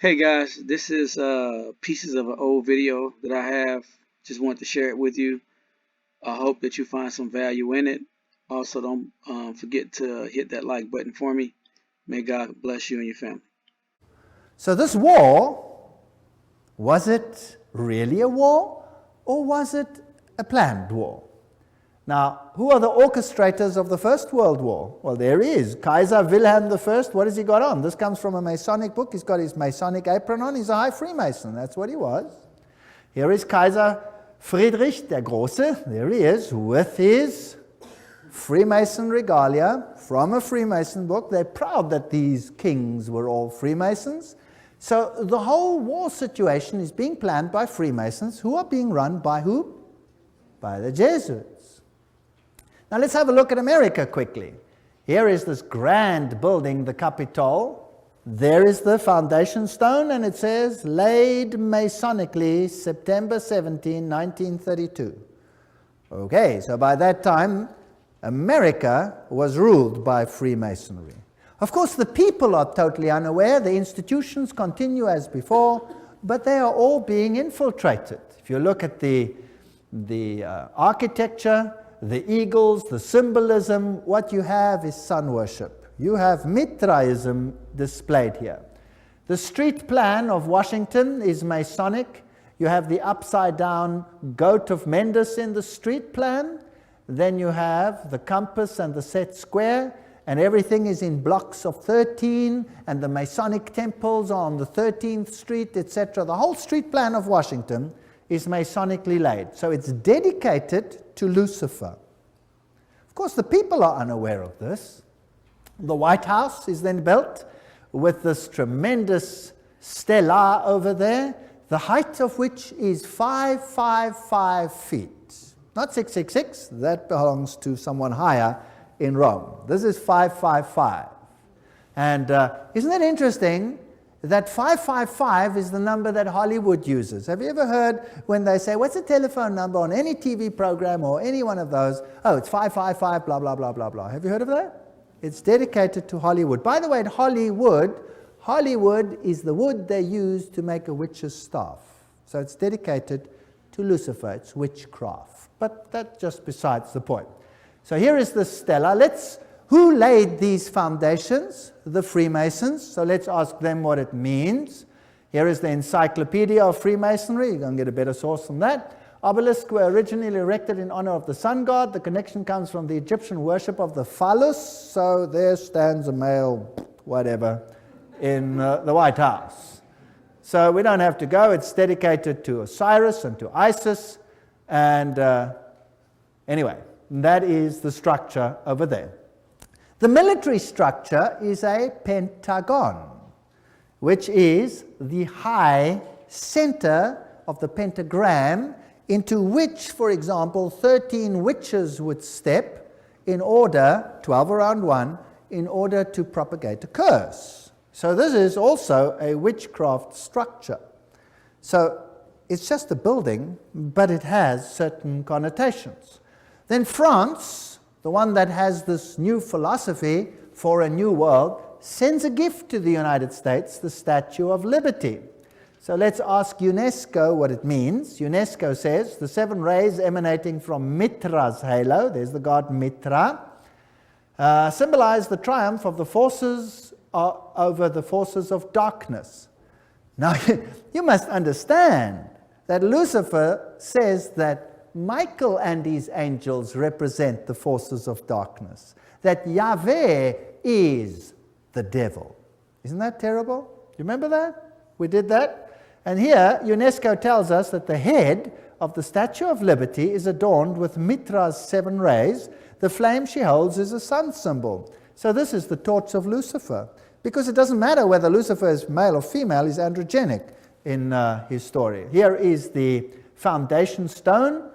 Hey guys, this is pieces of an old video that I have. Just want to share it with you. I hope that you find some value in it. Also, don't forget to hit that like button for me. May God bless you and your family. So this war, was it really a war or was it a planned war? Now, who are the orchestrators of the First World War? Well, there he is, Kaiser Wilhelm I. What has he got on? This comes from a Masonic book. He's got his Masonic apron on. He's a high Freemason. That's what he was. Here is Kaiser Friedrich der Große. There he is with his Freemason regalia from a Freemason book. They're proud that these kings were all Freemasons. So the whole war situation is being planned by Freemasons, who are being run by who? By the Jesuits. Now let's have a look at America quickly. Here is this grand building, the Capitol. There is the foundation stone, and it says, laid Masonically, September 17, 1932. Okay, so by that time, America was ruled by Freemasonry. Of course, the people are totally unaware. The institutions continue as before, but they are all being infiltrated. If you look at the architecture, the eagles, the symbolism, what you have is sun worship. You have Mithraism displayed here. The street plan of Washington is Masonic. You have the upside down goat of Mendes in the street plan. Then you have the compass and the set square, and everything is in blocks of 13, and the Masonic temples are on the 13th Street, etc. The whole street plan of Washington is Masonically laid. So it's dedicated to Lucifer. Of course, the people are unaware of this. The White House is then built with this tremendous stela over there, the height of which is 555 feet. Not 666, that belongs to someone higher in Rome. This is 555. And isn't it interesting that 555 is the number that Hollywood uses? Have you ever heard when they say, what's the telephone number on any TV program or any one of those? Oh, it's 555, blah, blah, blah, blah, blah. Have you heard of that? It's dedicated to Hollywood. By the way, Hollywood is the wood they use to make a witch's staff. So it's dedicated to Lucifer. It's witchcraft. But that's just besides the point. So here is the stela. Who laid these foundations? The Freemasons. So let's ask them what it means. Here is the Encyclopedia of Freemasonry. You're going to get a better source from that. Obelisks were originally erected in honor of the sun god. The connection comes from the Egyptian worship of the phallus. So there stands a male, whatever, in the White House. So we don't have to go. It's dedicated to Osiris and to Isis. And anyway, that is the structure over there. The military structure is a pentagon, which is the high center of the pentagram into which, for example, 13 witches would step in order, 12 around one, in order to propagate a curse. So this is also a witchcraft structure. So it's just a building, but it has certain connotations. Then France, the one that has this new philosophy for a new world, sends a gift to the United States, the Statue of Liberty. So let's ask UNESCO what it means. UNESCO says the 7 rays emanating from Mitra's halo, there's the god Mitra, symbolize the triumph of the forces over the forces of darkness. Now, you must understand that Lucifer says that Michael and his angels represent the forces of darkness, that Yahweh is the devil. Isn't that terrible? You remember that? We did that. And here, UNESCO tells us that the head of the Statue of Liberty is adorned with Mitra's 7 rays. The flame she holds is a sun symbol. So this is the torch of Lucifer. Because it doesn't matter whether Lucifer is male or female, he's androgenic in his story. Here is the foundation stone.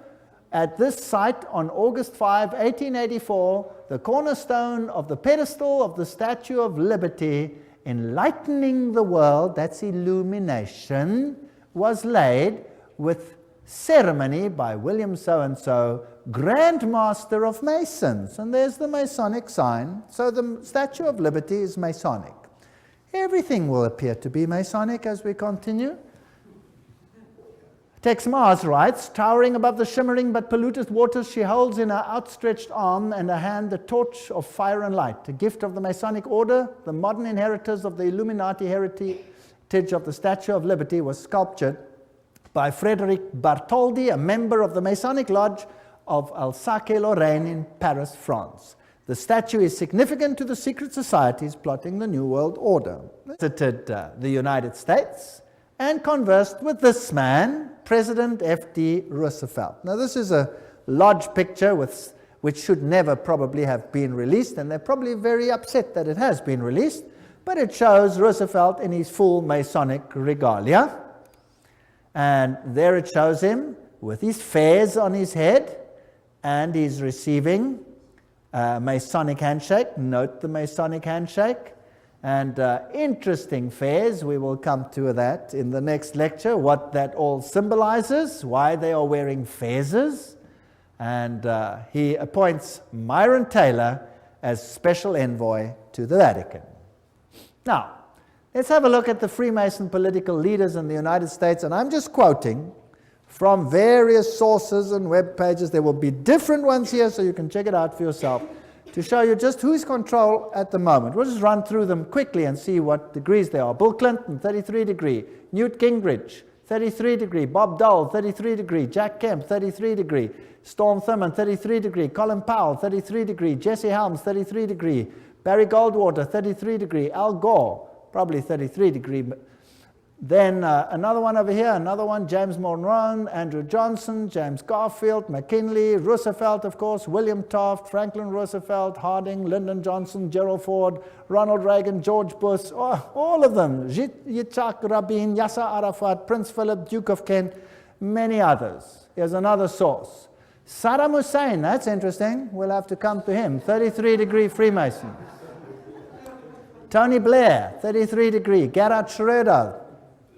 At this site on August 5, 1884, the cornerstone of the pedestal of the Statue of Liberty, enlightening the world, that's illumination, was laid with ceremony by William so-and-so, Grand Master of Masons. And there's the Masonic sign. So the Statue of Liberty is Masonic. Everything will appear to be Masonic as we continue. Tex Mars writes, towering above the shimmering but polluted waters, she holds in her outstretched arm and her hand the torch of fire and light, a gift of the Masonic order. The modern inheritors of the Illuminati heritage of the Statue of Liberty was sculptured by Frederic Bartholdi, a member of the Masonic Lodge of Alsace-Lorraine in Paris, France. The statue is significant to the secret societies plotting the New World Order. Visited the United States and conversed with this man, President F.D. Roosevelt. Now, this is a lodge picture which should never probably have been released, and they're probably very upset that it has been released, but it shows Roosevelt in his full Masonic regalia. And there it shows him with his fez on his head, and he's receiving a Masonic handshake. Note the Masonic handshake. And interesting fez, we will come to that in the next lecture, what that all symbolizes, why they are wearing fezes. And he appoints Myron Taylor as special envoy to the Vatican. Now, let's have a look at the Freemason political leaders in the United States, and I'm just quoting from various sources and web pages. There will be different ones here, so you can check it out for yourself, to show you just who's control at the moment. We'll just run through them quickly and see what degrees they are. Bill Clinton, 33 degree. Newt Gingrich, 33 degree. Bob Dole, 33 degree. Jack Kemp, 33 degree. Storm Thurmond, 33 degree. Colin Powell, 33 degree. Jesse Helms, 33 degree. Barry Goldwater, 33 degree. Al Gore, probably 33 degree. Then another one over here, another one, James Monroe, Andrew Johnson, James Garfield, McKinley, Roosevelt, of course, William Taft, Franklin Roosevelt, Harding, Lyndon Johnson, Gerald Ford, Ronald Reagan, George Bush, all of them, Yitzhak Rabin, Yasser Arafat, Prince Philip, Duke of Kent, many others. Here's another source. Saddam Hussein, that's interesting, we'll have to come to him, 33 degree Freemason. Tony Blair, 33 degree. Gerhard Schröder,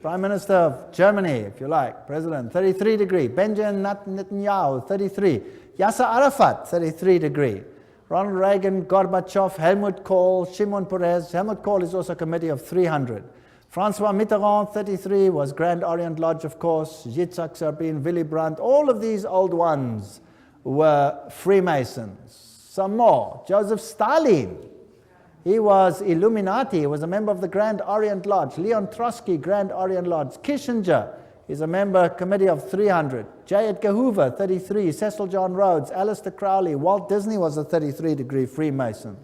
Prime Minister of Germany, if you like, President, 33 degree. Benjamin Netanyahu, 33. Yasser Arafat, 33 degree. Ronald Reagan, Gorbachev, Helmut Kohl, Shimon Peres. Helmut Kohl is also a committee of 300. Francois Mitterrand, 33, was Grand Orient Lodge, of course. Yitzhak Rabin, Willy Brandt, all of these old ones were Freemasons. Some more. Joseph Stalin. He was Illuminati. He was a member of the Grand Orient Lodge. Leon Trotsky, Grand Orient Lodge. Kissinger is a member committee of 300. J. Edgar Hoover, 33. Cecil John Rhodes, Aleister Crowley. Walt Disney was a 33 degree Freemason.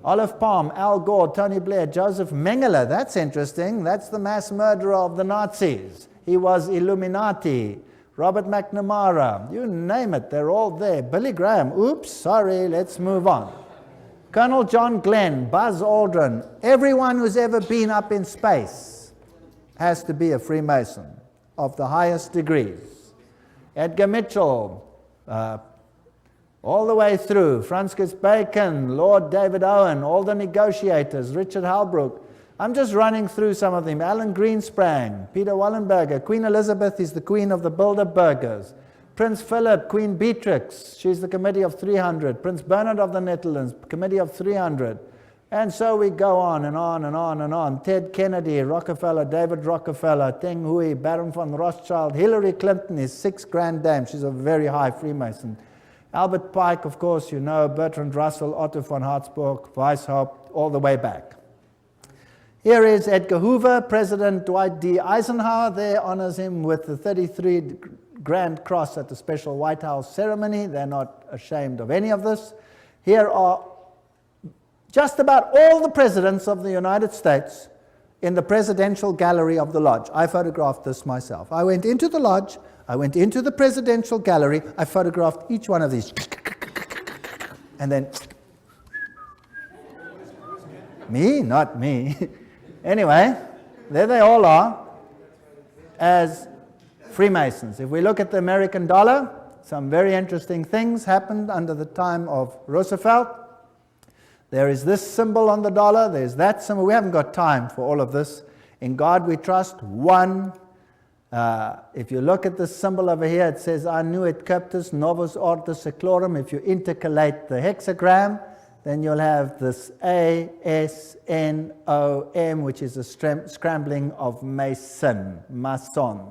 Olive Palm, Al Gore, Tony Blair, Joseph Mengele. That's interesting. That's the mass murderer of the Nazis. He was Illuminati. Robert McNamara. You name it. They're all there. Billy Graham. Oops, sorry. Let's move on. Colonel John Glenn, Buzz Aldrin, everyone who's ever been up in space has to be a Freemason of the highest degrees. Edgar Mitchell, all the way through, Francis Bacon, Lord David Owen, all the negotiators, Richard Halbrook. I'm just running through some of them. Alan Greensprang, Peter Wallenberger, Queen Elizabeth is the queen of the Bilderbergers. Prince Philip, Queen Beatrix, she's the committee of 300. Prince Bernard of the Netherlands, committee of 300. And so we go on and on and on and on. Ted Kennedy, Rockefeller, David Rockefeller, Teng Hui, Baron von Rothschild. Hillary Clinton is 6 grand dame. She's a very high Freemason. Albert Pike, of course, you know, Bertrand Russell, Otto von Habsburg, Weishaupt, all the way back. Here is Edgar Hoover. President Dwight D. Eisenhower there honors him with the 33 Grand Cross at the special White House ceremony. They're not ashamed of any of this. Here are just about all the presidents of the United States in the presidential gallery of the lodge. I photographed this myself. I went into the lodge, I went into the presidential gallery, I photographed each one of these. And then, me? Not me. Anyway, there they all are as Freemasons. If we look at the American dollar, some very interesting things happened under the time of Roosevelt. There is this symbol on the dollar, there's that symbol. We haven't got time for all of this. In God we trust, one. If you look at this symbol over here, it says, Annuit Captus Novus Ordo Seclorum. If you intercalate the hexagram, then you'll have this A-S-N-O-M, which is a scrambling of mason, mason.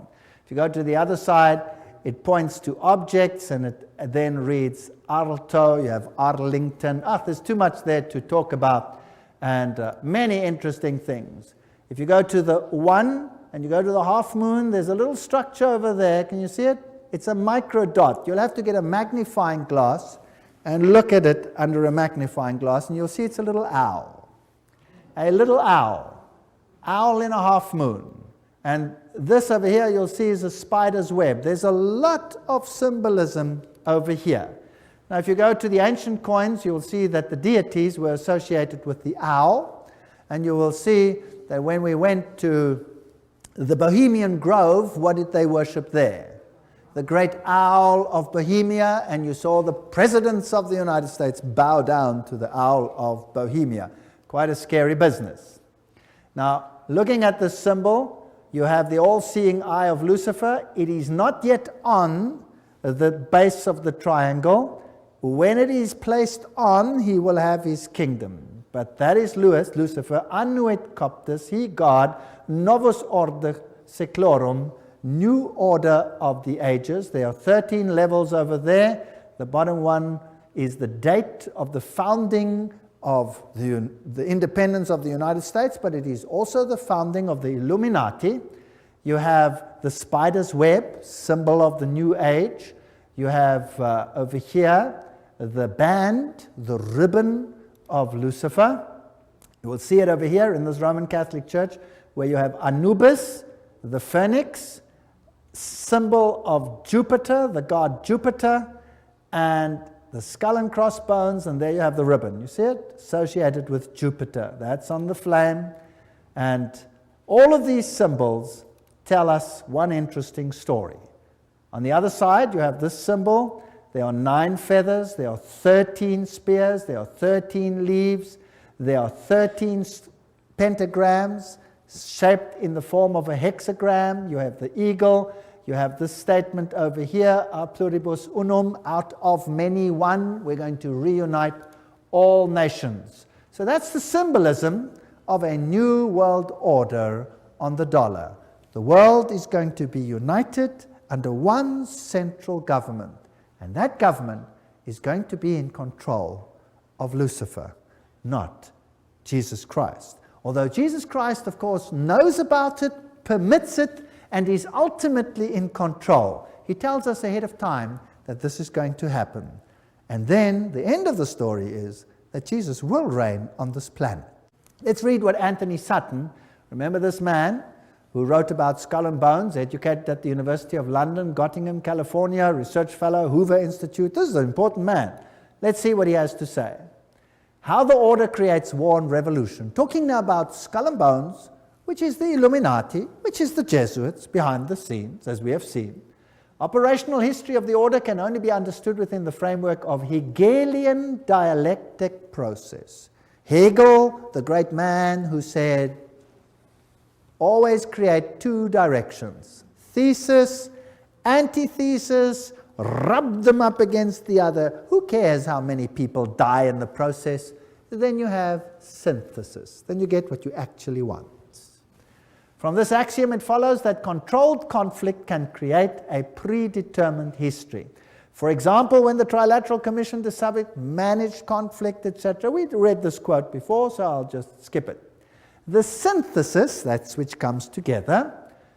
If you go to the other side, it points to objects, and it then reads Arlto, you have Arlington. There's too much there to talk about, and many interesting things. If you go to the 1 and you go to the half moon, there's a little structure over there. Can you see it? It's a micro dot. You'll have to get a magnifying glass and look at it under a magnifying glass, and you'll see it's a little owl. A little owl. Owl in a half moon. And this over here you'll see is a spider's web. There's a lot of symbolism over here. Now if you go to the ancient coins, you'll see that the deities were associated with the owl, and you will see that when we went to the Bohemian Grove, what did they worship there? The great owl of Bohemia, and you saw the presidents of the United States bow down to the owl of Bohemia. Quite a scary business. Now, looking at this symbol, you have the all-seeing eye of Lucifer. It is not yet on the base of the triangle. When it is placed on, he will have his kingdom. But that is Lucifer, annuit coptus, he God, novus order seclorum, new order of the ages. There are 13 levels over there. The bottom one is the date of the founding of the independence of the United States, but it is also the founding of the Illuminati. You have the spider's web, symbol of the new age. You have over here the band, the ribbon of Lucifer. You will see it over here in this Roman Catholic Church, where you have Anubis, the phoenix, symbol of Jupiter, the god Jupiter, and the skull and crossbones, and there you have the ribbon. You see it? Associated with Jupiter. That's on the flame. And all of these symbols tell us one interesting story. On the other side, you have this symbol. There are 9 feathers, there are 13 spears, there are 13 leaves, there are 13 pentagrams shaped in the form of a hexagram. You have the eagle. You have this statement over here, a pluribus unum, out of many one. We're going to reunite all nations. So that's the symbolism of a new world order on the dollar. The world is going to be united under one central government, and that government is going to be in control of Lucifer, not Jesus Christ. Although Jesus Christ, of course, knows about it, permits it, and is ultimately in control. He tells us ahead of time that this is going to happen. And then the end of the story is that Jesus will reign on this planet. Let's read what Anthony Sutton, remember this man who wrote about skull and bones, educated at the University of London, Gottingen, California, research fellow, Hoover Institute. This is an important man. Let's see what he has to say. How the order creates war and revolution. Talking now about skull and bones, which is the Illuminati, which is the Jesuits behind the scenes, as we have seen. Operational history of the order can only be understood within the framework of Hegelian dialectic process. Hegel, the great man who said, always create 2 directions, thesis, antithesis, rub them up against the other. Who cares how many people die in the process? Then you have synthesis. Then you get what you actually want. From this axiom, it follows that controlled conflict can create a predetermined history. For example, when the Trilateral Commission the subject managed conflict, etc. We read this quote before, so I'll just skip it. The synthesis, that's which comes together,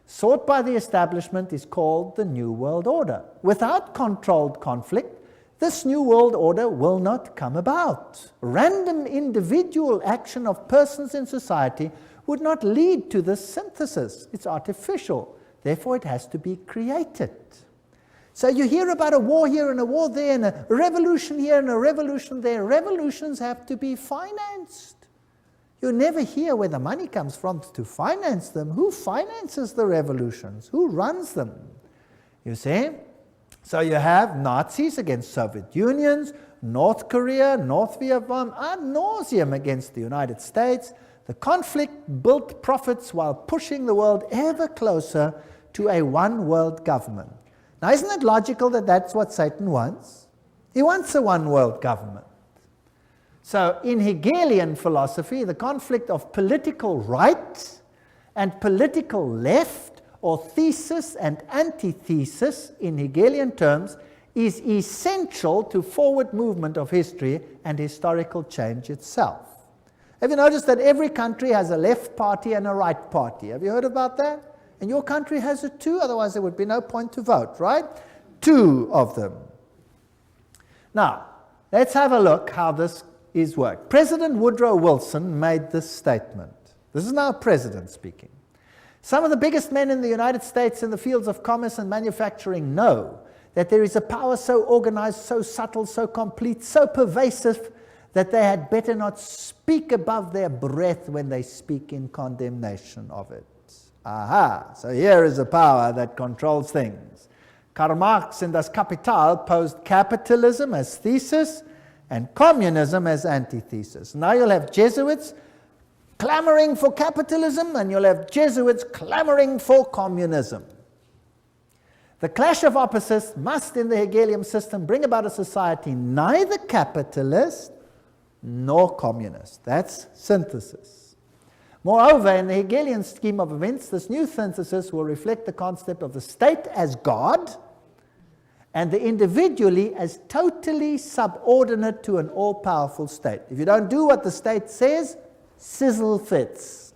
sought by the establishment is called the New World Order. Without controlled conflict, this New World Order will not come about. Random individual action of persons in society would not lead to this synthesis. It's artificial. Therefore, it has to be created. So you hear about a war here and a war there and a revolution here and a revolution there. Revolutions have to be financed. You never hear where the money comes from to finance them. Who finances the revolutions? Who runs them? You see? So you have Nazis against Soviet Unions, North Korea, North Vietnam, ad nauseum against the United States. The conflict built profits while pushing the world ever closer to a one-world government. Now, isn't it logical that that's what Satan wants? He wants a one-world government. So in Hegelian philosophy, the conflict of political right and political left, or thesis and antithesis in Hegelian terms, is essential to forward movement of history and historical change itself. Have you noticed that every country has a left party and a right party? Have you heard about that? And your country has it too, otherwise there would be no point to vote, right? 2 of them. Now, let's have a look how this is worked. President Woodrow Wilson made this statement. This is now President speaking. Some of the biggest men in the United States in the fields of commerce and manufacturing know that there is a power so organized, so subtle, so complete, so pervasive, that they had better not speak above their breath when they speak in condemnation of it. Aha, so here is a power that controls things. Karl Marx in Das Kapital posed capitalism as thesis and communism as antithesis. Now you'll have Jesuits clamoring for capitalism, and you'll have Jesuits clamoring for communism. The clash of opposites must, in the Hegelian system, bring about a society neither capitalist nor communist. That's synthesis. Moreover, in the Hegelian scheme of events, this new synthesis will reflect the concept of the state as God and the individually as totally subordinate to an all-powerful state. If you don't do what the state says, sizzle fits.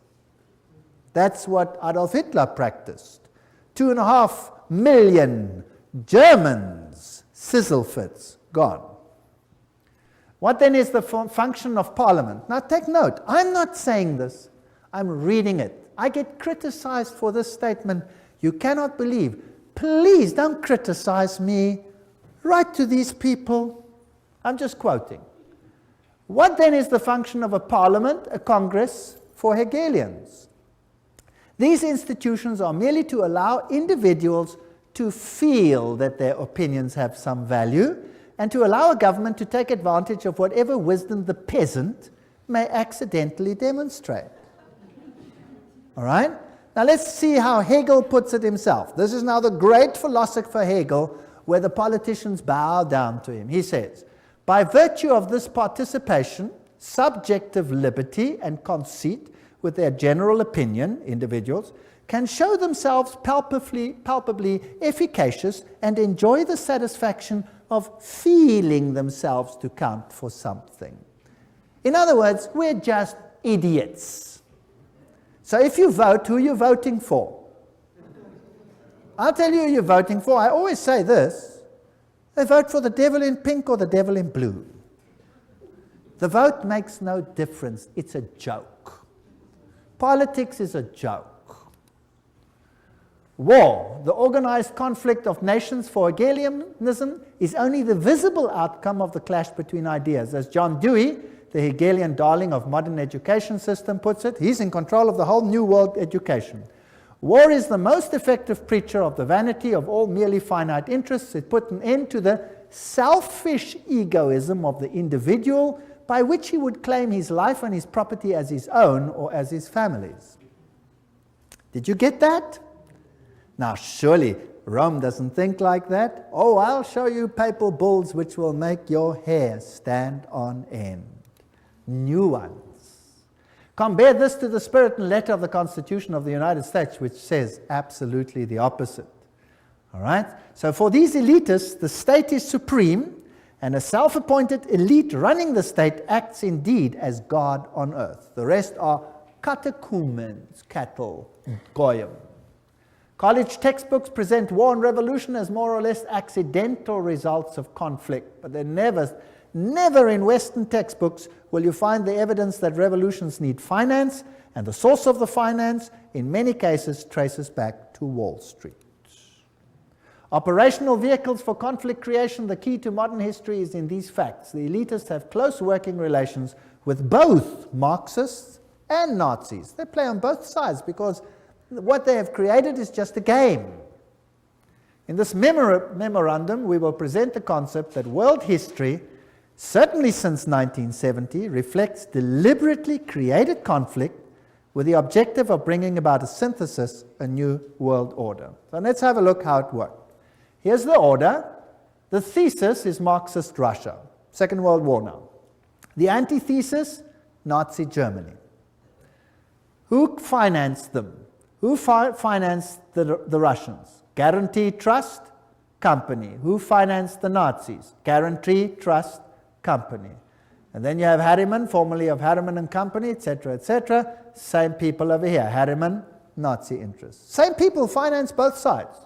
That's what Adolf Hitler practiced. 2.5 million Germans, sizzle fits, gone. What then is the function of Parliament? Now take note, I'm not saying this, I'm reading it. I get criticized for this statement. You cannot believe. Please don't criticize me. Write to these people. I'm just quoting. What then is the function of a parliament, a congress, for Hegelians? These institutions are merely to allow individuals to feel that their opinions have some value, and to allow a government to take advantage of whatever wisdom the peasant may accidentally demonstrate. All right? Now let's see how Hegel puts it himself. This is now the great philosopher Hegel, where the politicians bow down to him. He says, by virtue of this participation, subjective liberty and conceit with their general opinion, individuals, can show themselves palpably efficacious and enjoy the satisfaction of feeling themselves to count for something. In other words, we're just idiots. So if you vote, who are you voting for? I'll tell you who you're voting for. I always say this. They vote for the devil in pink or the devil in blue. The vote makes no difference. It's a joke. Politics is a joke. War, the organized conflict of nations for Hegelianism, is only the visible outcome of the clash between ideas. As John Dewey, the Hegelian darling of modern education system, puts it, he's in control of the whole new world education. War is the most effective preacher of the vanity of all merely finite interests. It put an end to the selfish egoism of the individual, by which he would claim his life and his property as his own or as his family's. Did you get that? Now surely Rome doesn't think like that. Oh, I'll show you papal bulls which will make your hair stand on end. New ones. Compare this to the spirit and letter of the Constitution of the United States, which says absolutely the opposite. All right? So for these elitists, the state is supreme, and a self-appointed elite running the state acts indeed as God on earth. The rest are catechumens, cattle, goyim. College textbooks present war and revolution as more or less accidental results of conflict, but they're never in Western textbooks will you find the evidence that revolutions need finance, and the source of the finance, in many cases, traces back to Wall Street. Operational vehicles for conflict creation, the key to modern history is in these facts. The elitists have close working relations with both Marxists and Nazis. They play on both sides because what they have created is just a game. In this memorandum, we will present the concept that world history, certainly since 1970, reflects deliberately created conflict with the objective of bringing about a synthesis, a new world order. So let's have a look how it worked. Here's the order. The thesis is Marxist Russia, Second World War now. The antithesis, Nazi Germany. Who financed them? Who financed the Russians? Guarantee Trust Company. Who financed the Nazis? Guarantee Trust Company. And then you have Harriman, formerly of Harriman and Company, etc., etc. Same people over here. Harriman, Nazi interests. Same people finance both sides.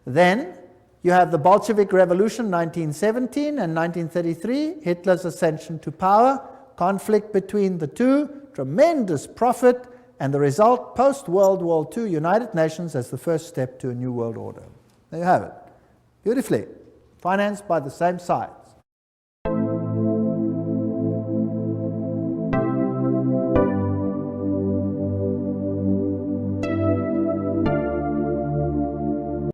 Then you have the Bolshevik Revolution, 1917 and 1933, Hitler's ascension to power, conflict between the two, tremendous profit, and the result, post-World War II, United Nations as the first step to a new world order. There you have it. Beautifully. Financed by the same side.